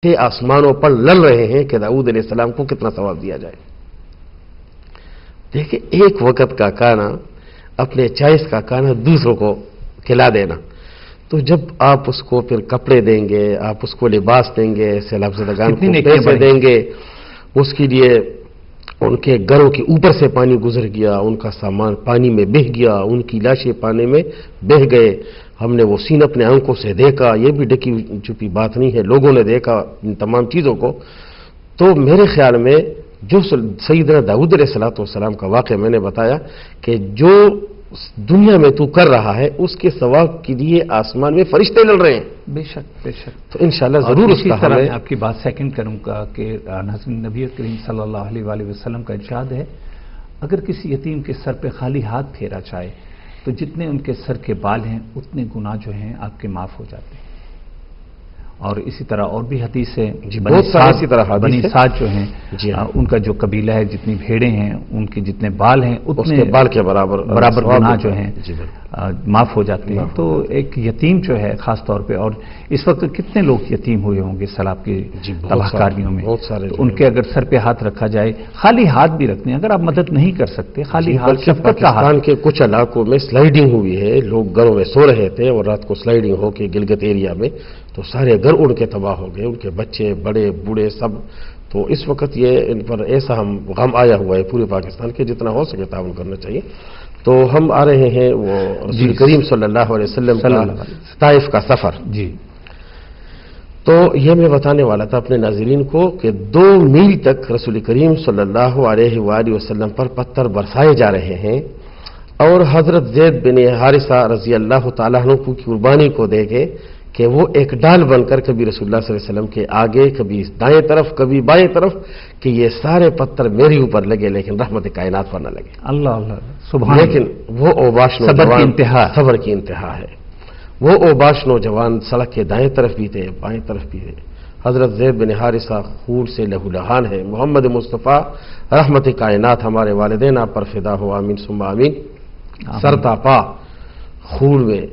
آسمانوں پر لڑ رہے ہیں کہ داؤد علیہ السلام کو کتنا ثواب دیا جائے. دیکھیں ایک وقت کا کھانا، اپنے چائس کا کھانا دوسروں کو کھلا دینا، تو جب آپ اس کو پھر کپڑے دیں گے، آپ اس کو لباس دیں گے، سیلاب زدگان کو پیسے دیں گے، اس کے لیے ان کے گھروں کے اوپر سے پانی گزر گیا، ان کا سامان پانی میں بہہ گیا، ان کی لاشیں پانی میں بہہ گئے، ہم نے وہ سین اپنے آنکھوں سے دیکھا، یہ بھی ڈکی چھپی بات نہیں ہے، لوگوں نے دیکھا ان تمام چیزوں کو. تو میرے خیال میں جو سیدنا داؤد علیہ السلام کا واقعہ میں نے بتایا کہ جو دنیا میں تو کر رہا ہے اس کے ثواب کے لیے آسمان میں فرشتے لڑ رہے ہیں. بے شک بے شک. تو انشاءاللہ ضرور اس کا میں آپ کی بات سیکنڈ کروں گا کہ ناظرین، نبی کریم صلی اللہ علیہ وآلہ وسلم کا ارشاد ہے، اگر کسی یتیم کے سر پہ خالی ہاتھ پھیرا جائے تو جتنے ان کے سر کے بال ہیں اتنے گناہ جو ہیں آپ کے معاف ہو جاتے ہیں. اور اسی طرح اور بھی حدیث ہے، بنی سعد جو ہیں ان کا جو قبیلہ ہے، جتنی بھیڑیں ہیں ان کے جتنے بال ہیں اتنے بال کے برابر گناہ جو ہیں معاف ہو جاتے ہیں. تو ایک یتیم جو ہے خاص طور پہ، اور اس وقت کتنے لوگ یتیم ہوئے ہوں گے سیلاب کی تباہ کاریوں میں، ان کے اگر سر پہ ہاتھ رکھا جائے، خالی ہاتھ بھی رکھتے ہیں، اگر آپ مدد نہیں کر سکتے خالی ہاتھ. پاکستان کے کچھ علاقوں میں سلائیڈنگ ہوئی ہے، لوگ گھروں میں سو رہے تھے اور رات کو سلائیڈنگ ہو کے گلگت ایریا میں تو سارے گھر اڑ کے تباہ ہو گئے، ان کے بچے بڑے بوڑھے سب. تو اس وقت یہ ان پر ایسا غم آیا ہوا ہے پورے پاکستان کے، جتنا ہو سکے تعاون کرنا چاہیے. تو ہم آ رہے ہیں وہ رسول کریم صلی اللہ علیہ وسلم کا طائف کا سفر. جی. تو یہ میں بتانے والا تھا اپنے ناظرین کو کہ 2 میل تک رسول کریم صلی اللہ علیہ وآلہ وسلم پر پتھر برسائے جا رہے ہیں، اور حضرت زید بن حارثہ رضی اللہ تعالیٰ عنہ کی قربانی کو دیکھے کہ وہ ایک ڈال بن کر کبھی رسول اللہ صلی اللہ علیہ وسلم کے آگے، کبھی دائیں طرف، کبھی بائیں طرف، کہ یہ سارے پتھر میرے اوپر لگے لیکن رحمت کائنات پر نہ لگے. اللہ اللہ سبحان. لیکن وہ اوباش صبر کی انتہا ہے. وہ اوباش نوجوان سڑک کے دائیں طرف بھی تھے، بائیں طرف بھی تھے. حضرت زید بن حارثہ خون سے لہو لہان ہے. محمد مصطفیٰ رحمت کائنات ہمارے والدین آپ پر فدا ہو، آمین ثم آمین. سرتا پا خون میں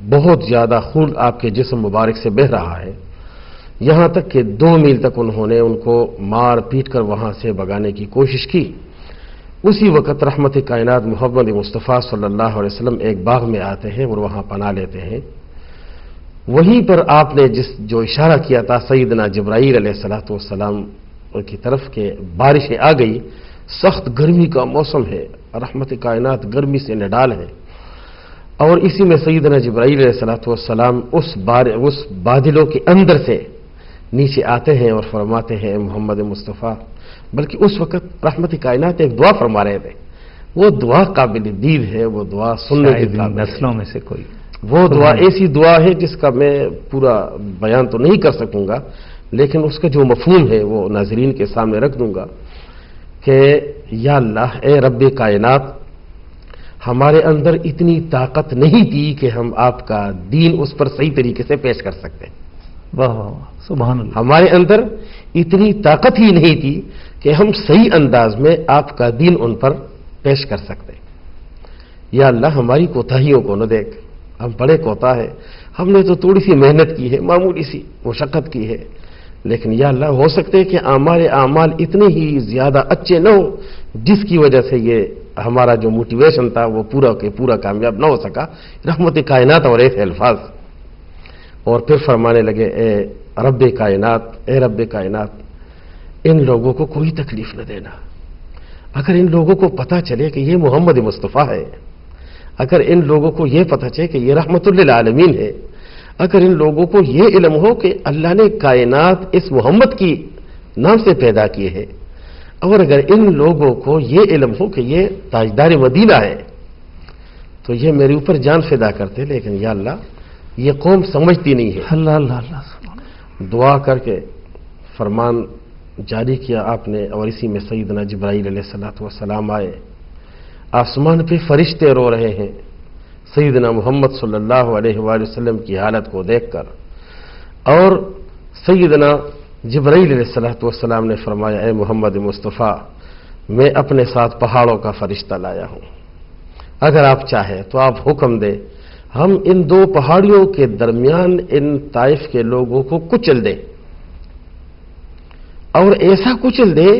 بہت زیادہ خون آپ کے جسم مبارک سے بہہ رہا ہے، یہاں تک کہ 2 میل تک انہوں نے ان کو مار پیٹ کر وہاں سے بھگانے کی کوشش کی. اسی وقت رحمت کائنات محمد مصطفیٰ صلی اللہ علیہ وسلم ایک باغ میں آتے ہیں اور وہاں پناہ لیتے ہیں. وہیں پر آپ نے جو اشارہ کیا تھا سیدنا جبرائیل علیہ السلام کی طرف کہ بارشیں آ گئی، سخت گرمی کا موسم ہے، رحمت کائنات گرمی سے نڈال ہے، اور اسی میں سیدنا جبرائیل علیہ السلام اس بادلوں کے اندر سے نیچے آتے ہیں اور فرماتے ہیں محمد مصطفیٰ. بلکہ اس وقت رحمت کائنات ایک دعا فرما رہے تھے، وہ دعا قابل دید ہے، وہ دعا سننے کی نسلوں میں سے کوئی وہ دعا ایسی دعا ہے جس کا میں پورا بیان تو نہیں کر سکوں گا، لیکن اس کا جو مفہوم ہے وہ ناظرین کے سامنے رکھ دوں گا کہ یا اللہ اے رب کائنات، ہمارے اندر اتنی طاقت نہیں تھی کہ ہم آپ کا دین اس پر صحیح طریقے سے پیش کر سکتے. واہ واہ سبحان اللہ. ہمارے اندر اتنی طاقت ہی نہیں تھی کہ ہم صحیح انداز میں آپ کا دین ان پر پیش کر سکتے. یا اللہ ہماری کوتاہیوں کو نہ دیکھ، ہم بڑے کوتا ہے، ہم نے تو تھوڑی سی محنت کی ہے، معمولی سی مشقت کی ہے، لیکن یا اللہ ہو سکتے کہ ہمارے اعمال اتنے ہی زیادہ اچھے نہ ہو جس کی وجہ سے یہ ہمارا جو موٹیویشن تھا وہ پورا کے پورا کامیاب نہ ہو سکا. رحمت کائنات اور ایسے الفاظ، اور پھر فرمانے لگے اے رب کائنات، اے رب کائنات، ان لوگوں کو کوئی تکلیف نہ دینا. اگر ان لوگوں کو پتہ چلے کہ یہ محمد مصطفیٰ ہے، اگر ان لوگوں کو یہ پتہ چلے کہ یہ رحمت للعالمین ہے، اگر ان لوگوں کو یہ علم ہو کہ اللہ نے کائنات اس محمد کی نام سے پیدا کیے ہے، اور اگر ان لوگوں کو یہ علم ہو کہ یہ تاجدار مدینہ ہے، تو یہ میرے اوپر جان فدا کرتے. لیکن یا اللہ یہ قوم سمجھتی نہیں ہے. اللہ اللہ اللہ. دعا کر کے فرمان جاری کیا آپ نے، اور اسی میں سیدنا جبرائیل علیہ السلام آئے. آسمان پہ فرشتے رو رہے ہیں سیدنا محمد صلی اللہ علیہ وآلہ وسلم کی حالت کو دیکھ کر، اور سیدنا جبرائیل علیہ السلام نے فرمایا اے محمد مصطفیٰ، میں اپنے ساتھ پہاڑوں کا فرشتہ لایا ہوں، اگر آپ چاہیں تو آپ حکم دے، ہم ان دو پہاڑیوں کے درمیان ان طائف کے لوگوں کو کچل دیں اور ایسا کچل دیں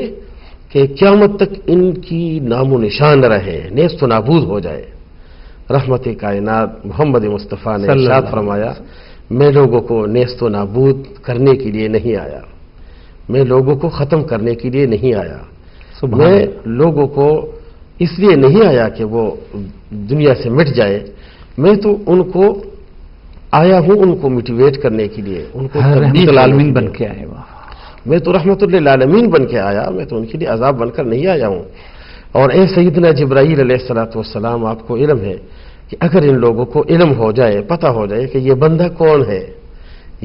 کہ قیامت تک ان کی نام و نشان نہ رہے، نیست و نابود ہو جائے۔ رحمت کائنات محمد مصطفیٰ نے ارشاد فرمایا، میں لوگوں کو نیست و نابود کرنے کے لیے نہیں آیا، میں لوگوں کو ختم کرنے کے لیے نہیں آیا، میں لوگوں کو اس لیے نہیں آیا کہ وہ دنیا سے مٹ جائے، میں تو ان کو آیا ہوں ان کو موٹیویٹ کرنے کے لیے، ان کو رحمت للعالمین بن کے آئے، میں تو رحمت للعالمین بن کے آیا، میں تو ان کے لیے عذاب بن کر نہیں آیا ہوں۔ اور اے سیدنا جبرائیل علیہ السلام، آپ کو علم ہے کہ اگر ان لوگوں کو علم ہو جائے، پتہ ہو جائے کہ یہ بندہ کون ہے،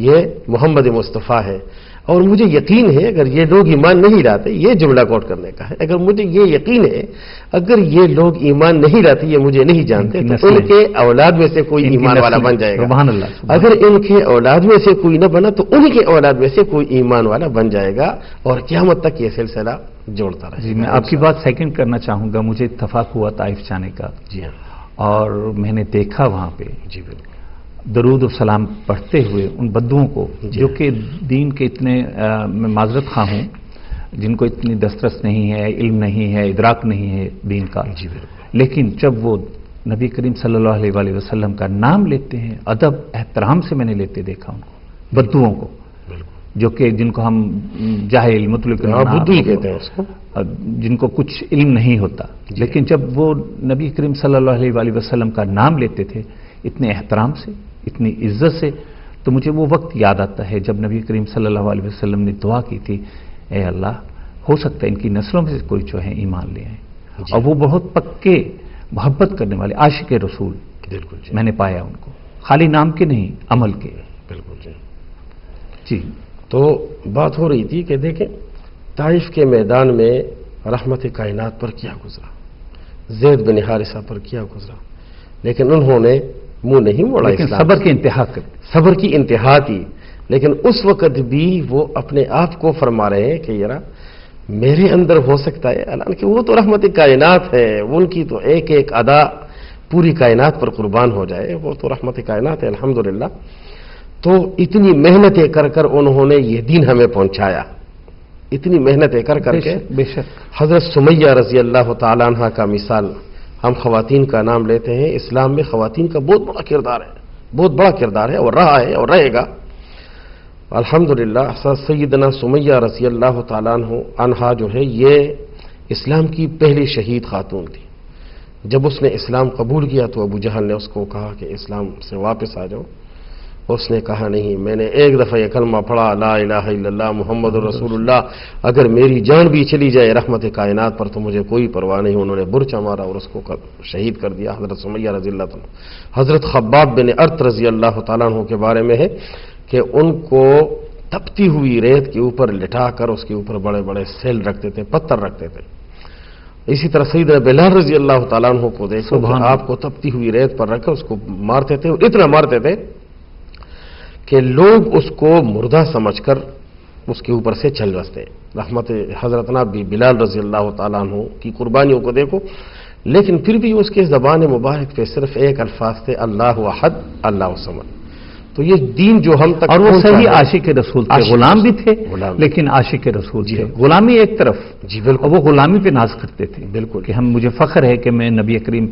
یہ محمد مصطفیٰ ہے، اور مجھے یقین ہے اگر یہ لوگ ایمان نہیں لاتے، یہ جملہ کوٹ کرنے کا ہے، اگر مجھے یہ یقین ہے اگر یہ لوگ ایمان نہیں لاتے، یہ مجھے نہیں جانتے، تو ان کے اولاد میں سے کوئی ایمان والا بن جائے گا۔ اگر ان کے اولاد میں سے کوئی نہ بنا تو ان کے اولاد میں سے کوئی ایمان والا بن جائے گا، اور قیامت تک یہ سلسلہ جوڑتا رہے۔ جی، میں آپ کی بات سیکنڈ کرنا چاہوں گا۔ مجھے اتفاق ہوا طائف جانے کا، جی ہاں، اور میں نے دیکھا وہاں پہ جی بالکل درود و سلام پڑھتے ہوئے ان بدوؤں کو جو کہ دین کے اتنے میں معذرت خواہ ہوں، جن کو اتنی دسترس نہیں ہے، علم نہیں ہے، ادراک نہیں ہے دین کا، جی بالکل، لیکن جب وہ نبی کریم صلی اللہ علیہ وآلہ وسلم کا نام لیتے ہیں، ادب احترام سے میں نے لیتے دیکھا ان کو، بدوؤں کو، جو کہ جن کو ہم جاہل مطلق بدو کہتے ہیں اس کو، جن کو کچھ علم نہیں ہوتا، لیکن جب وہ نبی کریم صلی اللہ علیہ وآلہ وسلم کا نام لیتے تھے اتنے احترام سے، اتنی عزت سے، تو مجھے وہ وقت یاد آتا ہے جب نبی کریم صلی اللہ علیہ وسلم نے دعا کی تھی، اے اللہ ہو سکتا ہے ان کی نسلوں میں سے کوئی جو ہے ایمان لے آئے، اور وہ بہت پکے محبت کرنے والے عاشق رسول بالکل میں نے پایا ان کو، خالی نام کے نہیں، عمل کے۔ بالکل جی، تو بات ہو رہی تھی کہ دیکھیں طائف کے میدان میں رحمت کائنات پر کیا گزرا، زید بن حارثہ پر کیا گزرا، لیکن انہوں نے منہ نہیں موڑا، لیکن صبر کی انتہا کر، صبر کی انتہا تھی، لیکن اس وقت بھی وہ اپنے آپ کو فرما رہے ہیں کہ یار میرے اندر ہو سکتا ہے، حالانکہ وہ تو رحمت کائنات ہے، ان کی تو ایک ایک ادا پوری کائنات پر قربان ہو جائے، وہ تو رحمت کائنات ہے الحمدللہ۔ تو اتنی محنتیں کر کر انہوں نے یہ دین ہمیں پہنچایا، اتنی محنتیں کر کر کے۔ بے شک حضرت سمیہ رضی اللہ تعالیٰ عنہ کا مثال، ہم خواتین کا نام لیتے ہیں، اسلام میں خواتین کا بہت بڑا کردار ہے، بہت بڑا کردار ہے، اور رہا ہے اور رہے گا الحمدللہ۔ سیدنا سمیہ رضی اللہ تعالیٰ عنہ جو ہے یہ اسلام کی پہلی شہید خاتون تھی۔ جب اس نے اسلام قبول کیا تو ابو جہل نے اس کو کہا کہ اسلام سے واپس آ جاؤ، اس نے کہا نہیں، میں نے ایک دفعہ یہ کلمہ پڑھا، لا الہ الا اللہ محمد رسول اللہ، اگر میری جان بھی چلی جائے رحمت کائنات پر تو مجھے کوئی پرواہ نہیں۔ انہوں نے برچا مارا اور اس کو شہید کر دیا، حضرت سمیہ رضی اللہ عنہ۔ حضرت خباب بن ارت رضی اللہ تعالیٰ عنہ کے بارے میں ہے کہ ان کو تپتی ہوئی ریت کے اوپر لٹا کر اس کے اوپر بڑے بڑے سیل رکھتے تھے، پتھر رکھتے تھے۔ اسی طرح سیدنا بلال رضی اللہ تعالیٰ عنہ کو دیکھو، آپ کو تپتی ہوئی ریت پر رکھ کر اس کو مارتے تھے، اور اتنا مارتے تھے کہ لوگ اس کو مردہ سمجھ کر اس کے اوپر سے چل بستے۔ رحمت حضرتنا بھی بلال رضی اللہ تعالیٰ عنہ کی قربانیوں کو دیکھو، لیکن پھر بھی اس کے زبان مبارک پہ صرف ایک الفاظ تھے، اللہ احد اللہ صمد۔ تو یہ دین جو ہم تک، اور وہ صحیح عاشق رسول تھے، غلام بھی تھے لیکن عاشق رسول تھے۔ غلامی ایک طرف، جی بالکل، اور وہ غلامی پہ ناز کرتے تھے، بالکل کہ مجھے فخر ہے کہ میں نبی کریم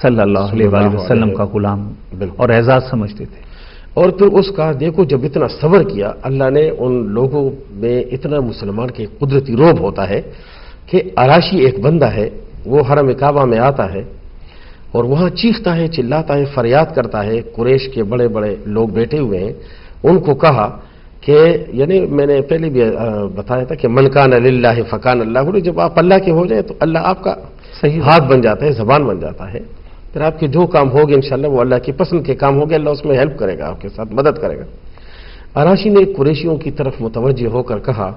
صلی اللہ علیہ وآلہ وسلم کا غلام ہوں، اور اعزاز سمجھتے تھے۔ اور پھر اس کا دیکھو جب اتنا صبر کیا، اللہ نے ان لوگوں میں اتنا مسلمان کے قدرتی روب ہوتا ہے کہ عراشی ایک بندہ ہے، وہ حرم کعبہ میں آتا ہے اور وہاں چیختا ہے، چلاتا ہے، فریاد کرتا ہے، قریش کے بڑے بڑے لوگ بیٹھے ہوئے ہیں، ان کو کہا کہ یعنی میں نے پہلے بھی بتایا تھا کہ من کان للہ فکان اللہ، جب آپ اللہ کے ہو جائے تو اللہ آپ کا صحیح ہاتھ بن جاتا ہے، زبان بن جاتا ہے، پھر آپ کے جو کام ہوگے انشاءاللہ وہ اللہ کی پسند کے کام ہوگے، اللہ اس میں ہیلپ کرے گا، آپ کے ساتھ مدد کرے گا۔ عراشی نے قریشیوں کی طرف متوجہ ہو کر کہا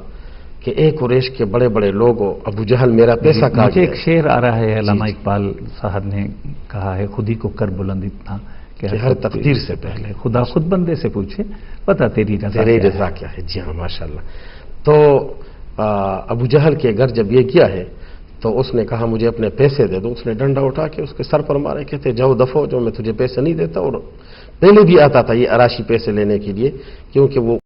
کہ اے قریش کے بڑے بڑے لوگوں، ابو جہل میرا پیسہ کھا گیا۔ ایک شعر آ رہا ہے، علامہ اقبال صاحب نے کہا ہے، خود ہی کو کر بلند اتنا کہ ہر تقدیر سے پہلے خدا خود بندے سے پوچھے پتا تیری رضا کیا ہے۔ جی ہاں ماشاءاللہ۔ تو ابو جہل کے گھر جب یہ کیا ہے تو اس نے کہا مجھے اپنے پیسے دے دو. اس نے ڈنڈا اٹھا کے اس کے سر پر مارے, کہتے جاؤ دفعو جو, میں تجھے پیسے نہیں دیتا. اور پہلے بھی آتا تھا یہ اراشی پیسے لینے کے لیے, کیونکہ وہ